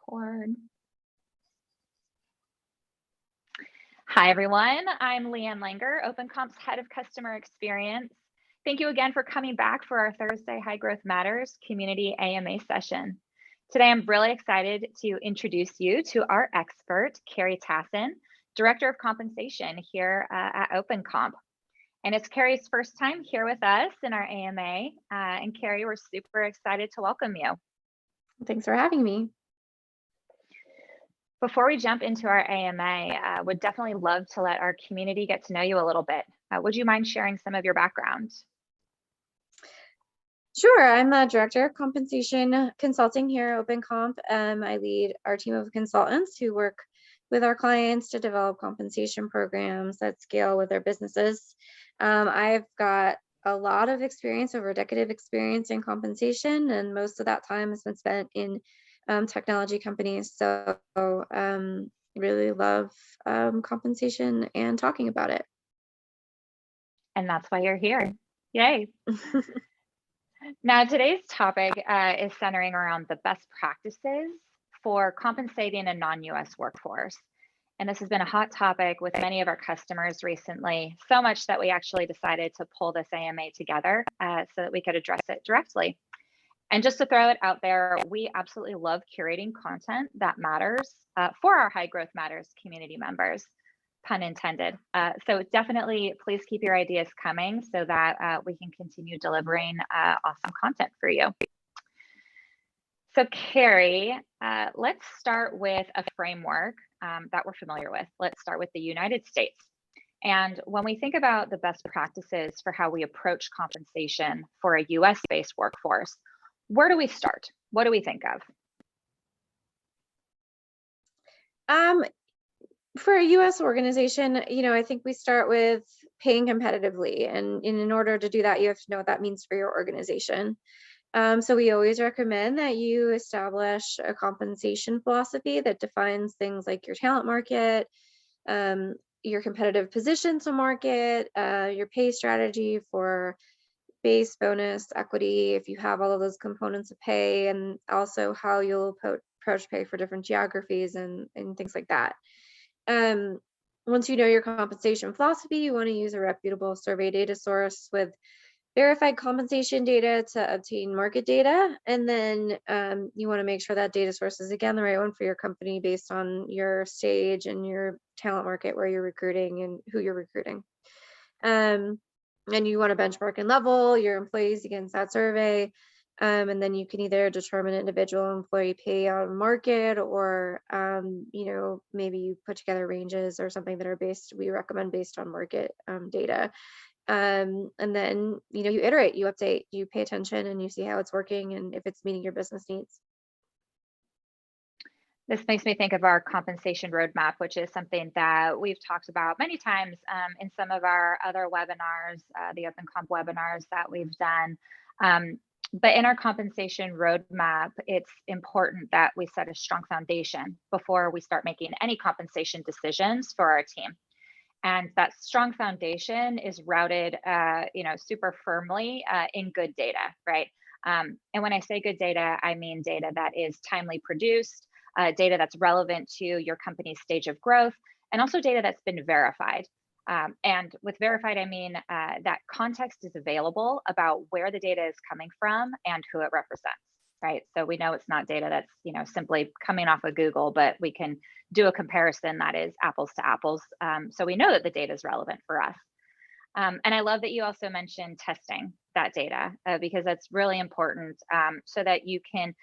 Record. Hi, everyone. I'm Leanne Langer, OpenComp's Head of Customer Experience. Thank you again for coming back for our Thursday High Growth Matters Community AMA session. Today, I'm really excited to introduce you to our expert, Carrie Tassin, Director of Compensation here at OpenComp. And it's Carrie's first time here with us in our AMA. And Carrie, we're super excited to welcome you. Thanks for having me. Before we jump into our AMA, would definitely love to let our community get to know you a little bit. Would you mind sharing some of your background? Sure, I'm the Director of Compensation Consulting here at OpenComp. I lead our team of consultants who work with our clients to develop compensation programs that scale with their businesses. I've got a lot of experience, over a decade of experience in compensation, and most of that time has been spent in technology companies. So really love compensation and talking about it. And that's why you're here. Yay. Now, today's topic is centering around the best practices for compensating a non-U.S. workforce. And this has been a hot topic with many of our customers recently, so much that we actually decided to pull this AMA together so that we could address it directly. And just to throw it out there, we absolutely love curating content that matters for our High Growth Matters community members, pun intended. So definitely please keep your ideas coming so that we can continue delivering awesome content for you. So Carrie, let's start with a framework that we're familiar with. Let's start with the United States. And when we think about the best practices for how we approach compensation for a US-based workforce, where do we start? What do we think of? For a U.S. organization, I think we start with paying competitively. And in order to do that, you have to know what that means for your organization. So we always recommend that you establish a compensation philosophy that defines things like your talent market, your competitive position to market, your pay strategy for base, bonus, equity, if you have all of those components of pay, and also how you'll approach pay for different geographies and things like that. Once you know your compensation philosophy, you want to use a reputable survey data source with verified compensation data to obtain market data. And then you want to make sure that data source is, again, the right one for your company based on your stage and your talent market, where you're recruiting and who you're recruiting. And you want to benchmark and level your employees against that survey. And then you can either determine individual employee pay on market, or, maybe you put together ranges or something that are we recommend based on market data. And then, you iterate, you update, you pay attention, and you see how it's working and if it's meeting your business needs. This makes me think of our compensation roadmap, which is something that we've talked about many times in some of our other webinars, the OpenComp webinars that we've done. But in our compensation roadmap, it's important that we set a strong foundation before we start making any compensation decisions for our team. And that strong foundation is routed, super firmly in good data, right? And when I say good data, I mean data that is timely produced, data that's relevant to your company's stage of growth, and also data that's been verified. And with verified, I mean that context is available about where the data is coming from and who it represents, right? So we know it's not data that's simply coming off of Google, but we can do a comparison that is apples to apples. So we know that the data is relevant for us. And I love that you also mentioned testing that data because that's really important so that you can,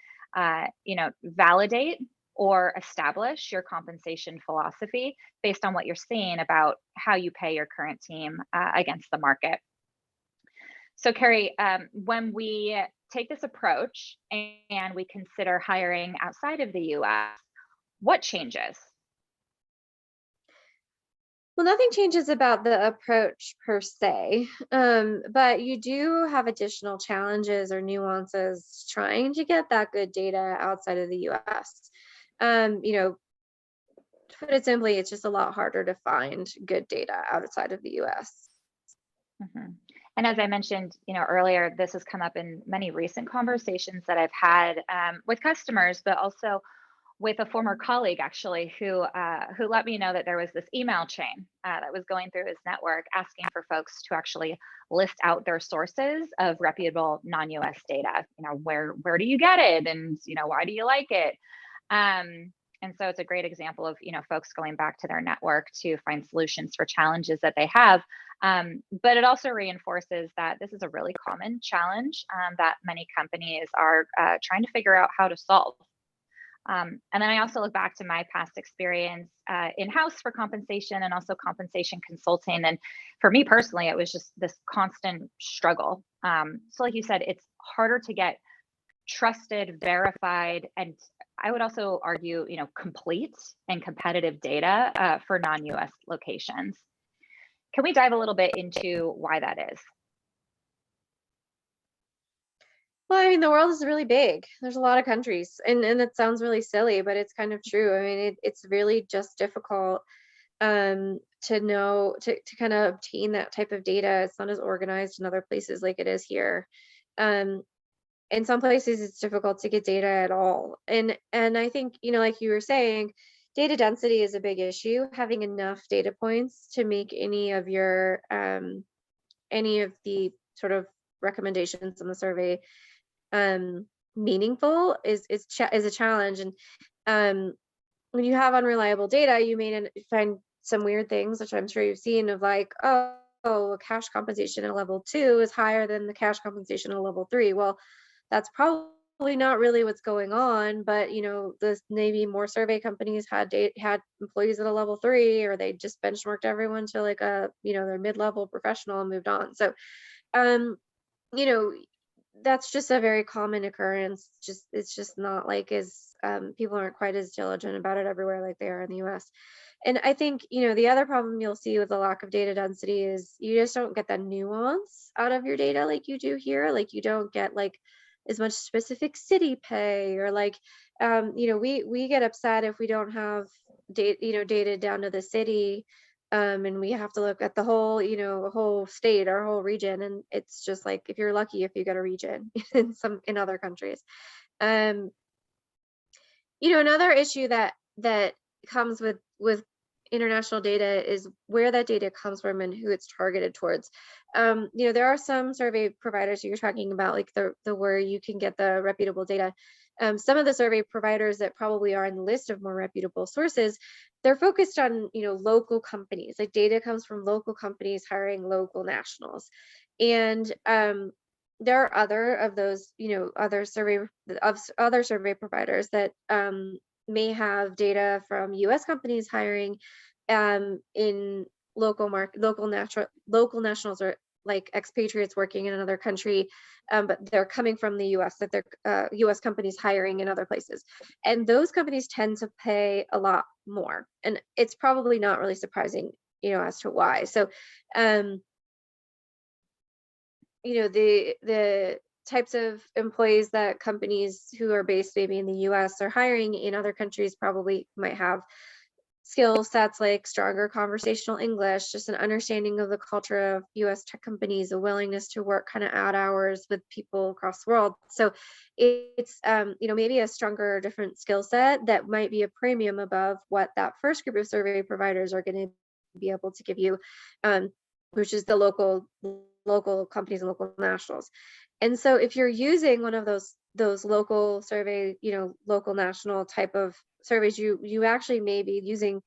validate or establish your compensation philosophy based on what you're seeing about how you pay your current team against the market. So Carrie, when we take this approach and we consider hiring outside of the US, what changes? Well, nothing changes about the approach per se, but you do have additional challenges or nuances trying to get that good data outside of the US. To put it simply, it's just a lot harder to find good data outside of the US. Mm-hmm. And as I mentioned, earlier, this has come up in many recent conversations that I've had with customers, but also with a former colleague actually who let me know that there was this email chain that was going through his network asking for folks to actually list out their sources of reputable non-US data. You know, where do you get it, and you know, why do you like it? And so it's a great example of, you know, folks going back to their network to find solutions for challenges that they have. But it also reinforces that this is a really common challenge that many companies are trying to figure out how to solve. And then I also look back to my past experience in-house for compensation and also compensation consulting. And for me personally, it was just this constant struggle. So like you said, it's harder to get trusted, verified, and I would also argue, you know, complete and competitive data for non-US locations. Can we dive a little bit into why that is? Well, I mean, the world is really big. There's a lot of countries, and it sounds really silly, but it's kind of true. I mean, it's really just difficult to know to kind of obtain that type of data. It's not as organized in other places like it is here. Um, in some places, it's difficult to get data at all. And I think, you know, like you were saying, data density is a big issue. Having enough data points to make any of the sort of recommendations in the survey meaningful is a challenge. And when you have unreliable data, you may find some weird things, which I'm sure you've seen, of like, oh, cash compensation at level 2 is higher than the cash compensation at level 3. Well, that's probably not really what's going on, but you know, this maybe more survey companies had employees at a level 3, or they just benchmarked everyone to like a, you know, their mid-level professional and moved on. So um you know, that's just a very common occurrence. Just it's just not like as people aren't quite as diligent about it everywhere like they are in the US. And I think, you know, the other problem you'll see with the lack of data density is you just don't get the nuance out of your data like you do here. Like you don't get like as much specific city pay, or like you know, we get upset if we don't have data, you know, data down to the city, and we have to look at the whole, you know, whole state or whole region. And it's just like, if you're lucky if you get a region in other countries. um you know, another issue that comes with international data is where that data comes from and who it's targeted towards. You know, there are some survey providers you're talking about, like the where you can get the reputable data. Some of the survey providers that probably are in the list of more reputable sources, they're focused on, you know, local companies. Like data comes from local companies hiring local nationals. And there are other of those, you know, other survey providers that may have data from US companies hiring in local nationals, or like expatriates working in another country, but they're coming from the US, that they're US companies hiring in other places. And those companies tend to pay a lot more. And it's probably not really surprising, you know, as to why. So you know, the types of employees that companies who are based maybe in the US are hiring in other countries probably might have skill sets like stronger conversational English, just an understanding of the culture of US tech companies, a willingness to work kind of odd hours with people across the world. So it's you know, maybe a stronger, different skill set that might be a premium above what that first group of survey providers are going to be able to give you, which is the local companies and local nationals. And so if you're using one of those local survey, you know, local national type of surveys, you actually may be using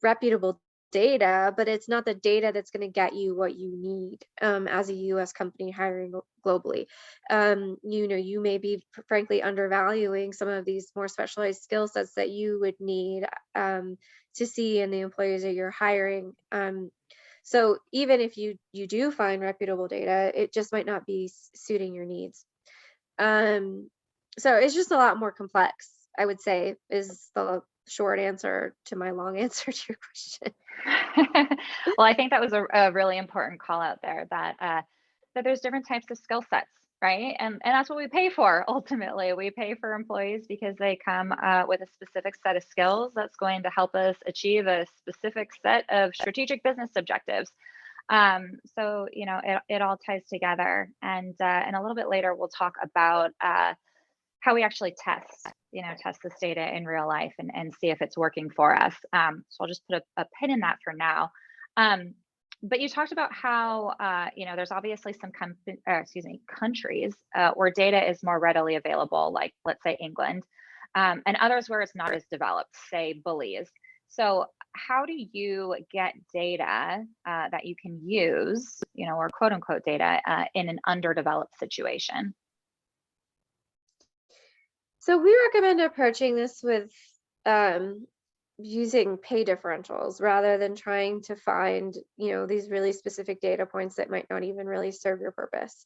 reputable data, but it's not the data that's going to get you what you need as a US company hiring globally. You know, you may be frankly undervaluing some of these more specialized skill sets that you would need to see in the employees that you're hiring. So even if you do find reputable data, it just might not be suiting your needs. So it's just a lot more complex, I would say, is the short answer to my long answer to your question. Well, I think that was a really important call out there, that there's different types of skill sets, right? And that's what we pay for. Ultimately, we pay for employees because they come with a specific set of skills that's going to help us achieve a specific set of strategic business objectives. So you know, it all ties together. And a little bit later, we'll talk about how we actually test test this data in real life and see if it's working for us. So I'll just put a pin in that for now. But you talked about how, there's obviously some countries where data is more readily available, like let's say England, and others where it's not as developed, say Belize. So how do you get data that you can use, or quote unquote data in an underdeveloped situation? So we recommend approaching this with using pay differentials rather than trying to find, these really specific data points that might not even really serve your purpose.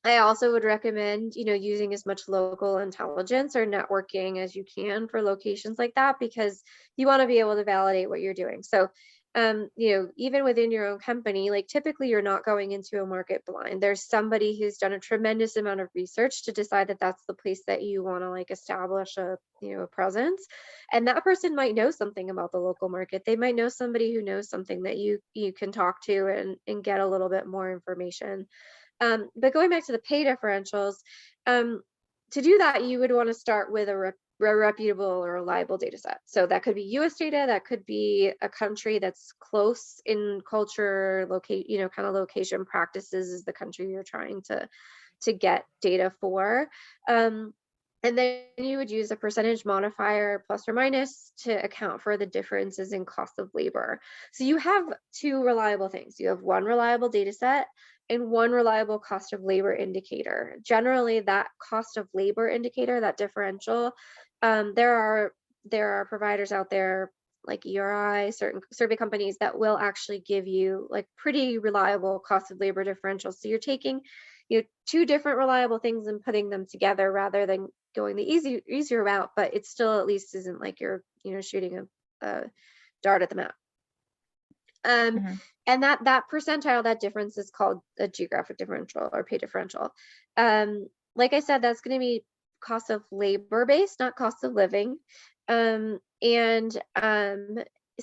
I also would recommend, using as much local intelligence or networking as you can for locations like that, because you want to be able to validate what you're doing. So, even within your own company, like typically you're not going into a market blind. There's somebody who's done a tremendous amount of research to decide that that's the place that you want to like establish a presence. And that person might know something about the local market. They might know somebody who knows something that you can talk to and get a little bit more information. But going back to the pay differentials, to do that, you would want to start with a reputable or reliable data set. So that could be US data, that could be a country that's close in culture, kind of location practices is the country you're trying to get data for. And then you would use a percentage modifier plus or minus to account for the differences in cost of labor. So you have two reliable things. You have one reliable data set and one reliable cost of labor indicator. Generally, that cost of labor indicator, that differential, there are providers out there like ERI, certain survey companies that will actually give you like pretty reliable cost of labor differentials. So you're taking two different reliable things and putting them together rather than going the easier route, but it still at least isn't like you're shooting a dart at the map. Mhm. And that percentile, that difference is called a geographic differential or pay differential. Like I said, that's going to be cost of labor based, not cost of living. So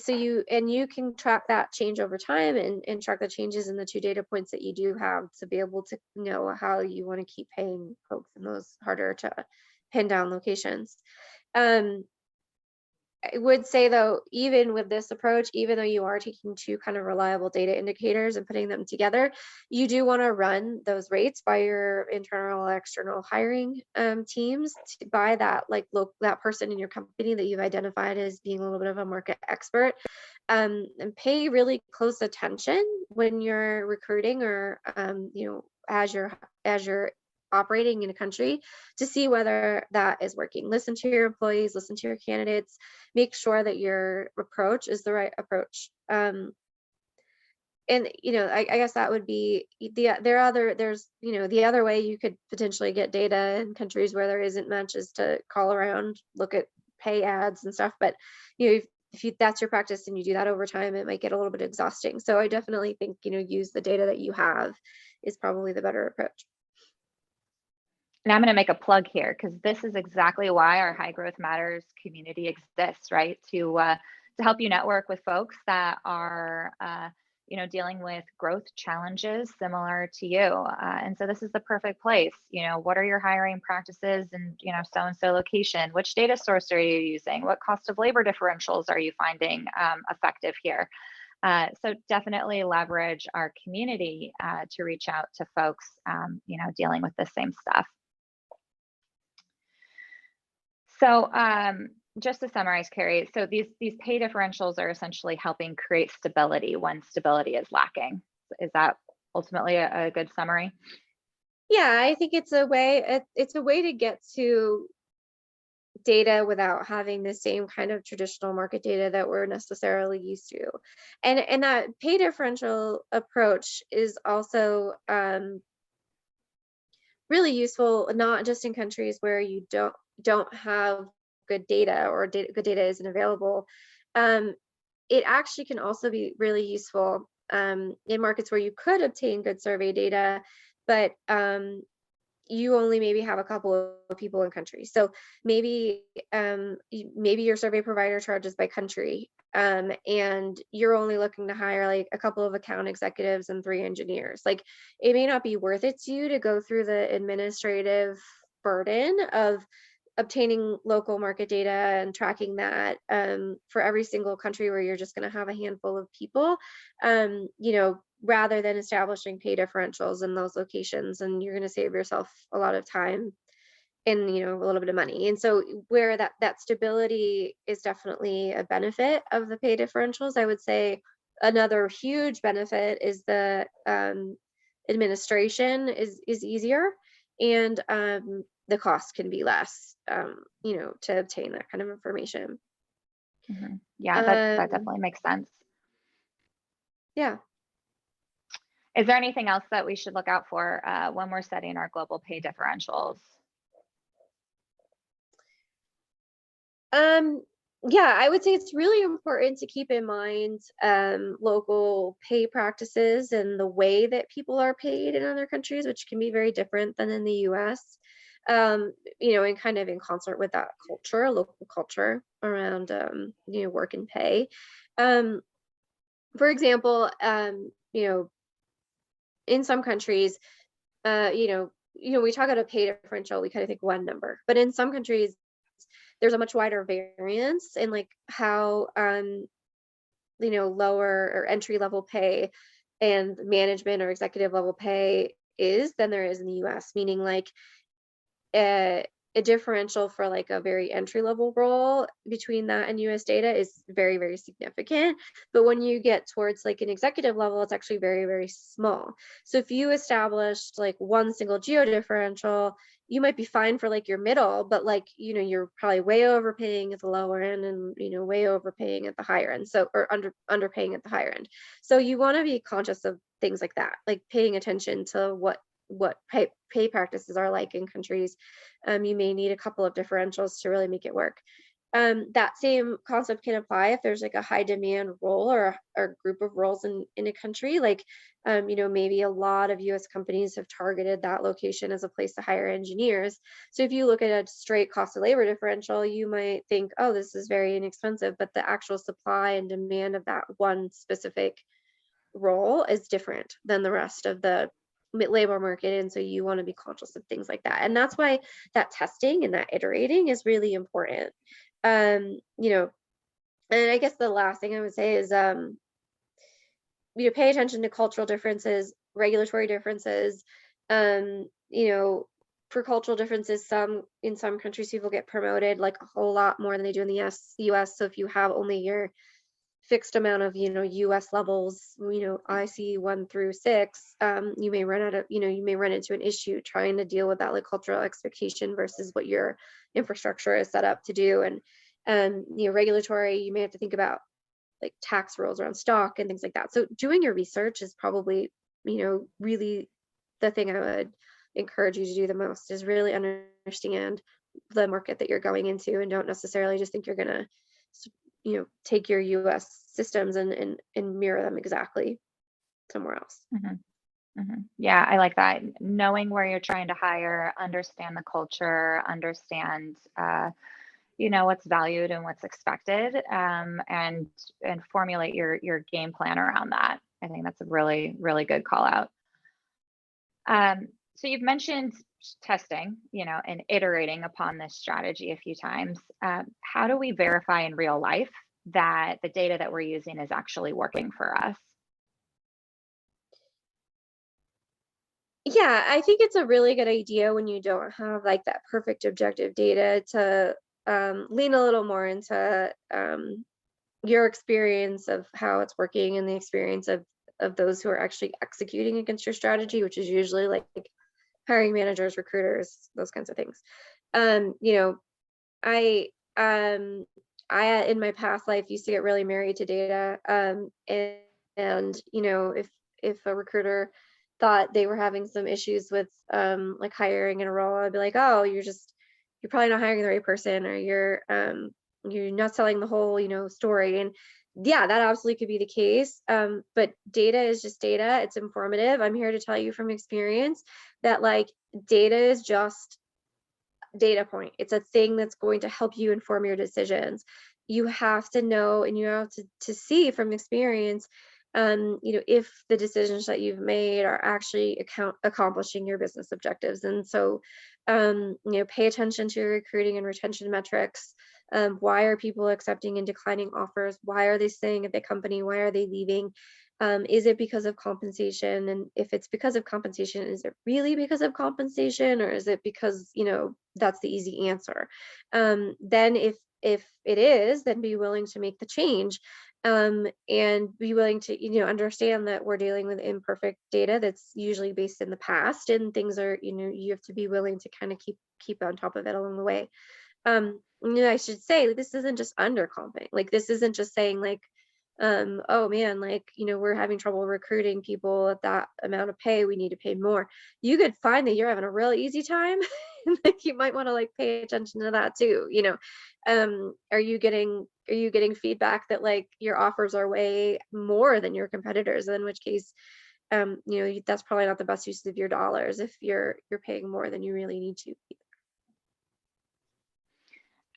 you can track that change over time and track the changes in the two data points that you do have to be able to know how you want to keep paying folks in those harder to pin down locations. I would say though, even with this approach, even though you are taking two kind of reliable data indicators and putting them together, you do want to run those rates by your internal or external hiring teams by that that person in your company that you've identified as being a little bit of a market expert, and pay really close attention when you're recruiting or as you're operating in a country to see whether that is working. Listen to your employees, listen to your candidates, make sure that your approach is the right approach. And I guess that would be there's the other way you could potentially get data in countries where there isn't much is to call around, look at pay ads and stuff. But if that's your practice and you do that over time, it might get a little bit exhausting. So I definitely think use the data that you have is probably the better approach. And I'm going to make a plug here because this is exactly why our High Growth Matters community exists, right? To help you network with folks that are, dealing with growth challenges similar to you. And so this is the perfect place. What are your hiring practices and so-and-so location? Which data source are you using? What cost of labor differentials are you finding effective here? So definitely leverage our community to reach out to folks, dealing with the same stuff. So just to summarize, Carrie, so these pay differentials are essentially helping create stability when stability is lacking. Is that ultimately a good summary? Yeah, I think it's a way to get to data without having the same kind of traditional market data that we're necessarily used to. And that pay differential approach is also really useful, not just in countries where you don't have good data or good data isn't available. It actually can also be really useful in markets where you could obtain good survey data, but you only maybe have a couple of people in country. So maybe your survey provider charges by country, and you're only looking to hire like a couple of account executives and 3 engineers. Like it may not be worth it to you to go through the administrative burden of obtaining local market data and tracking that for every single country where you're just going to have a handful of people, rather than establishing pay differentials in those locations, and you're going to save yourself a lot of time and a little bit of money. And so where that stability is definitely a benefit of the pay differentials, I would say another huge benefit is the administration is easier, and the cost can be less, to obtain that kind of information. Yeah, that Um, definitely makes sense. yeah. Is there anything else that we should look out for when we're setting our global pay differentials? Yeah, I would say it's really important to keep in mind local pay practices and the way that people are paid in other countries, which can be very different than in the US. And kind of in concert with that culture, local culture around work and pay. Um, for example, in some countries, we talk about a pay differential, we kind of think one number, but in some countries there's a much wider variance in like how lower or entry level pay and management or executive level pay is than there is in the US, meaning like a, a differential for like a very entry level role between that and US data is very, very significant. But when you get towards like an executive level, it's actually very, very small. So if you established like one single geo differential, you might be fine for like your middle, but like, you're probably way overpaying at the lower end and, way overpaying at the higher end. So, or underpaying at the higher end. So you want to be conscious of things like that, like paying attention to what pay practices are like in countries. You may need a couple of differentials to really make it work. That same concept can apply if there's like a high demand role or group of roles in a country. Like, maybe a lot of US companies have targeted that location as a place to hire engineers. So if you look at a straight cost of labor differential, you might think, oh, this is very inexpensive, but the actual supply and demand of that one specific role is different than the rest of the labor market. And so you want to be conscious of things like that. And that's why that testing and that iterating is really important. um you know and I guess the last thing I would say is pay attention to cultural differences, regulatory differences. um for cultural differences, in some countries people get promoted like a whole lot more than they do in the US. So if you have only your fixed amount of US levels, IC 1 through 6, you may run out of you may run into an issue trying to deal with that like cultural expectation versus what your infrastructure is set up to do. And regulatory, you may have to think about like tax rules around stock and things like that. So doing your research is probably really the thing I would encourage you to do the most, is really understand the market that you're going into, and don't necessarily just think you're going to take your US systems and mirror them exactly somewhere else. Yeah, I like that. Knowing where you're trying to hire, understand the culture, understand what's valued and what's expected, and formulate your game plan around that. I think that's a really, really good call out. So you've mentioned testing, and iterating upon this strategy a few times. How do we verify in real life that the data that we're using is actually working for us? Yeah, I think it's a really good idea when you don't have like that perfect objective data to lean a little more into your experience of how it's working and the experience of those who are actually executing against your strategy, which is usually like hiring managers, recruiters, those kinds of things. You know, I I in my past life used to get really married to data. And if a recruiter thought they were having some issues with like hiring in a role, I'd be like, oh, you're probably not hiring the right person, or you're not selling the whole story. And yeah, that absolutely could be the case. But data is just data. It's informative. I'm here to tell you from experience that like data is just data point. It's a thing that's going to help you inform your decisions. You have to know, and you have to see from experience if the decisions that you've made are actually accomplishing your business objectives. And so, pay attention to your recruiting and retention metrics. Why are people accepting and declining offers? Why are they staying at the company? Why are they leaving? Is it because of compensation? And if it's because of compensation, is it really because of compensation, or is it because, that's the easy answer? Then if it is, then be willing to make the change, and be willing to, understand that we're dealing with imperfect data that's usually based in the past, and things are, you have to be willing to kind of keep on top of it along the way. I should say, like, this isn't just undercomping. Like, this isn't just saying, like, oh man, like, we're having trouble recruiting people at that amount of pay, we need to pay more. You could find that you're having a real easy time. Like, you might want to, like, pay attention to that too. Are you getting feedback that, like, your offers are way more than your competitors? In which case, that's probably not the best use of your dollars if you're paying more than you really need to.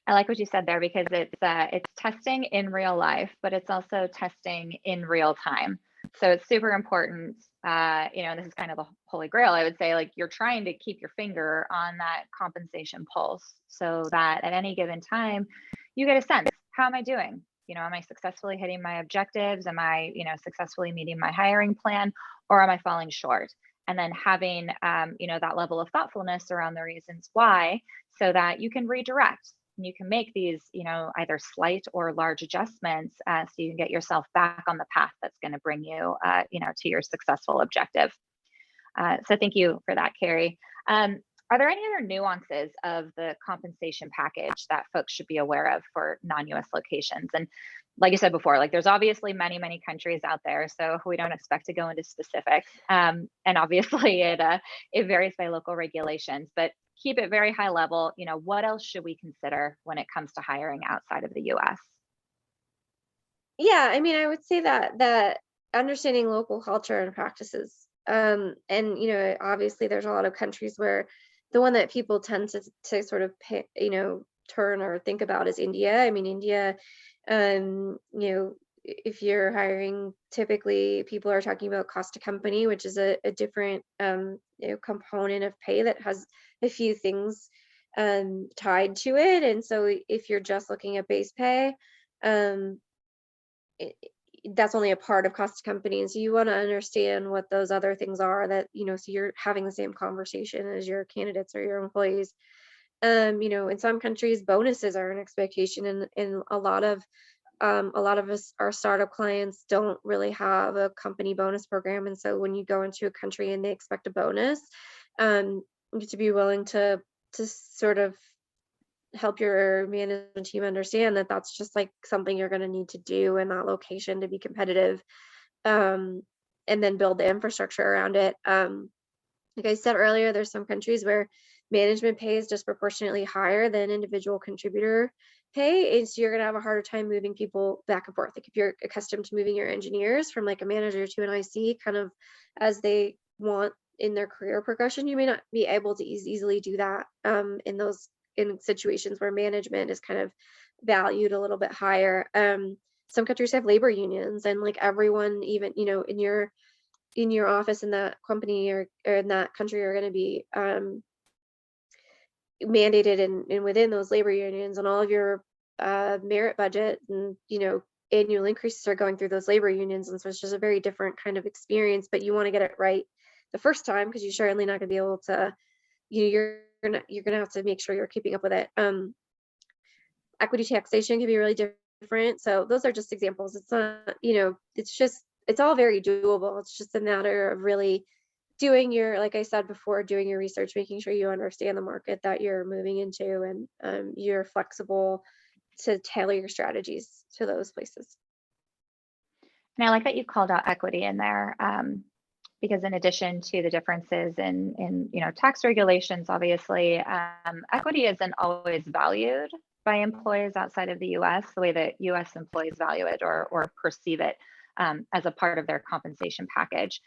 I like what you said there, because it's testing in real life, but it's also testing in real time. So it's super important. And this is kind of the holy grail, I would say. Like, you're trying to keep your finger on that compensation pulse, so that at any given time you get a sense: how am I doing? Am I successfully hitting my objectives? Am I, successfully meeting my hiring plan, or am I falling short? And then having, that level of thoughtfulness around the reasons why, so that you can redirect. And you can make these, either slight or large adjustments, so you can get yourself back on the path that's going to bring you, to your successful objective. So thank you for that, Carrie. Are there any other nuances of the compensation package that folks should be aware of for non-U.S. locations? And like I said before, like, there's obviously many, many countries out there, so we don't expect to go into specifics. And obviously it varies by local regulations, but keep it very high level. What else should we consider when it comes to hiring outside of the U.S.? Yeah, I mean, I would say that understanding local culture and practices, and obviously there's a lot of countries where the one that people tend to sort of turn or think about is India. I mean, India, if you're hiring, typically people are talking about cost to company, which is a different component of pay that has a few things tied to it. And so if you're just looking at base pay, um, it, that's only a part of cost to company. And so you want to understand what those other things are, that, so you're having the same conversation as your candidates or your employees. In some countries, bonuses are an expectation, and a lot of us, our startup clients, don't really have a company bonus program. And so when you go into a country and they expect a bonus, you have to be willing to sort of help your management team understand that that's just, like, something you're going to need to do in that location to be competitive, um, and then build the infrastructure around it. Like I said earlier, there's some countries where management pay is disproportionately higher than individual contributor pay, and so you're going to have a harder time moving people back and forth. Like, if you're accustomed to moving your engineers from, like, a manager to an IC kind of as they want in their career progression, you may not be able to easily do that in situations where management is kind of valued a little bit higher. Some countries have labor unions, and, like, everyone, even in your office in that company or in that country, are going to be mandated and within those labor unions, and all of your merit budget and annual increases are going through those labor unions. And so it's just a very different kind of experience, but you want to get it right the first time, because you're certainly not going to be able to, you're gonna have to make sure you're keeping up with it. Equity taxation can be really different. So those are just examples. It's not, it's all very doable. It's just a matter of really doing your, like I said before, doing your research, making sure you understand the market that you're moving into, and you're flexible to tailor your strategies to those places. And I like that you called out equity in there, because in addition to the differences in tax regulations, obviously, equity isn't always valued by employees outside of the U.S. the way that U.S. employees value it or perceive it as a part of their compensation package.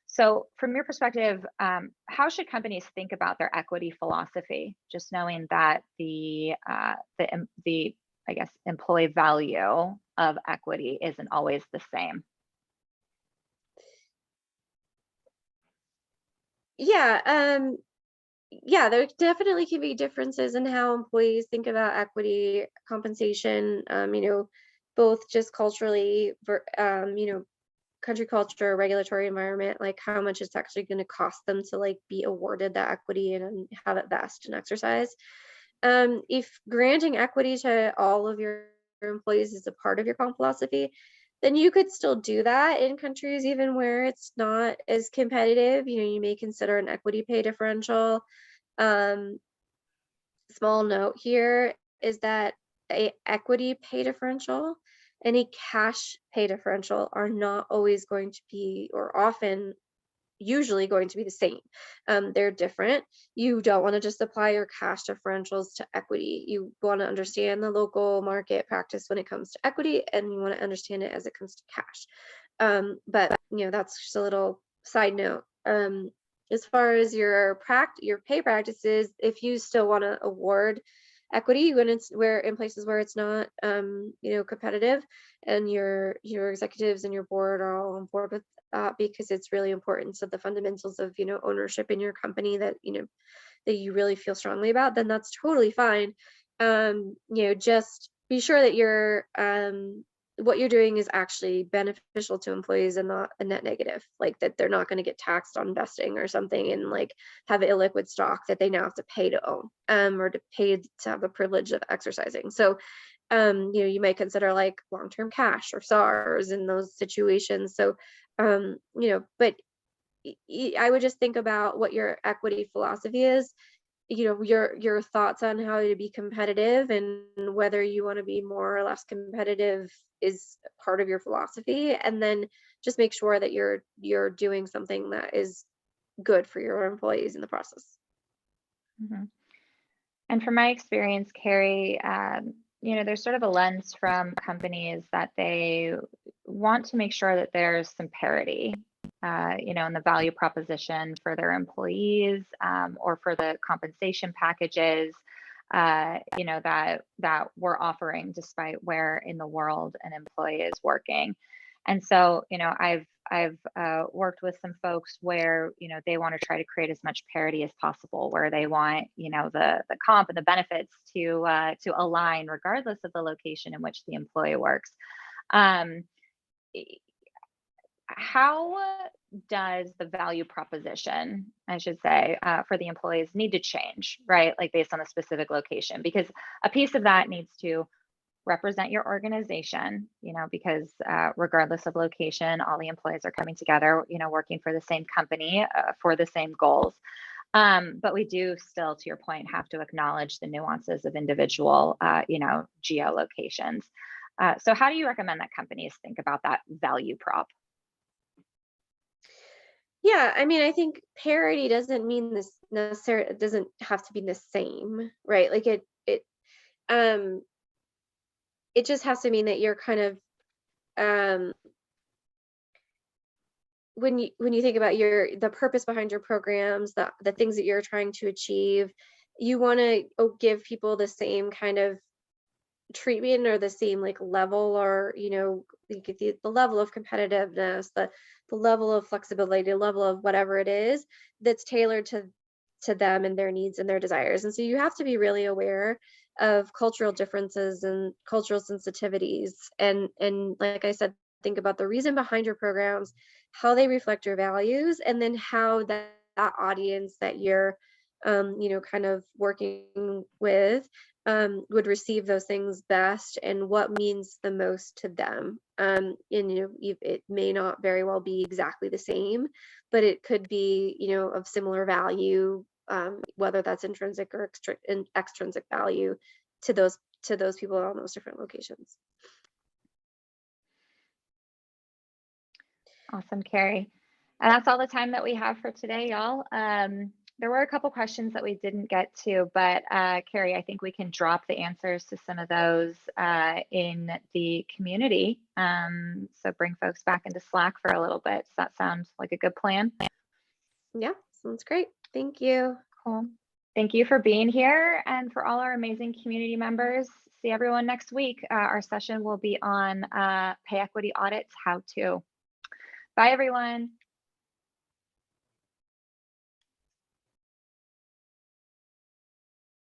So from your perspective, how should companies think about their equity philosophy? Just knowing that the I guess employee value of equity isn't always the same. Yeah, yeah, there definitely can be differences in how employees think about equity compensation, both just culturally, country culture, regulatory environment, like how much it's actually going to cost them to like be awarded that equity and have it vest and exercise. If granting equity to all of your employees is a part of your comp philosophy, then you could still do that in countries even where it's not as competitive. You may consider an equity pay differential. um, Small note here is that a equity pay differential and a cash pay differential are not always going to be, or often usually going to be the same. They're different. You don't want to just apply your cash differentials to equity. You want to understand the local market practice when it comes to equity, and you want to understand it as it comes to cash. But that's just a little side note. As far as your pay practices, if you still want to award equity when it's where in places where it's not competitive, and your executives and your board are all on board with because it's really important to the fundamentals of ownership in your company that that you really feel strongly about, then that's totally fine. Just be sure that what you're doing is actually beneficial to employees and not a net negative, like that they're not going to get taxed on vesting or something and like have illiquid stock that they now have to pay to own, or to pay to have the privilege of exercising. So you might consider like long-term cash or SARs in those situations. So but I would just think about what your equity philosophy is, your thoughts on how to be competitive, and whether you want to be more or less competitive is part of your philosophy, and then just make sure that you're doing something that is good for your employees in the process. Mhm. And from my experience, Carrie, there's sort of a lens from companies that they want to make sure that there's some parity, in the value proposition for their employees, or for the compensation packages, that we're offering, despite where in the world an employee is working. And so, I've worked with some folks where they want to try to create as much parity as possible, where they want the comp and the benefits to align regardless of the location in which the employee works. Um, how does the value proposition, I should say, for the employees need to change, right? Like based on the specific location, because a piece of that needs to represent your organization, because regardless of location, all the employees are coming together, working for the same company, for the same goals. But we do still, to your point, have to acknowledge the nuances of individual, geolocations. So how do you recommend that companies think about that value prop? Yeah, I mean, I think parity doesn't mean this necessarily, it doesn't have to be the same, right? Like um it just has to mean that you're kind of, um when you think about the purpose behind your programs, the things that you're trying to achieve, you want to give people the same kind of treatment, or the same like level, or like the level of competitiveness, the level of flexibility, the level of whatever it is that's tailored to them and their needs and their desires. And so you have to be really aware of cultural differences and cultural sensitivities, and like I said, think about the reason behind your programs, how they reflect your values, and then how that audience that you're kind of working with would receive those things best, and what means the most to them. And it may not very well be exactly the same, but it could be of similar value, whether that's intrinsic or extrinsic value to those people on those different locations. Awesome, Carrie. And that's all the time that we have for today, y'all. There were a couple questions that we didn't get to, but Carrie, I think we can drop the answers to some of those in the community. So bring folks back into Slack for a little bit. Does that sound like a good plan? Yeah, sounds great. Thank you. Cool. Thank you for being here, and for all our amazing community members. See everyone next week. Our session will be on pay equity audits, how to. Bye, everyone.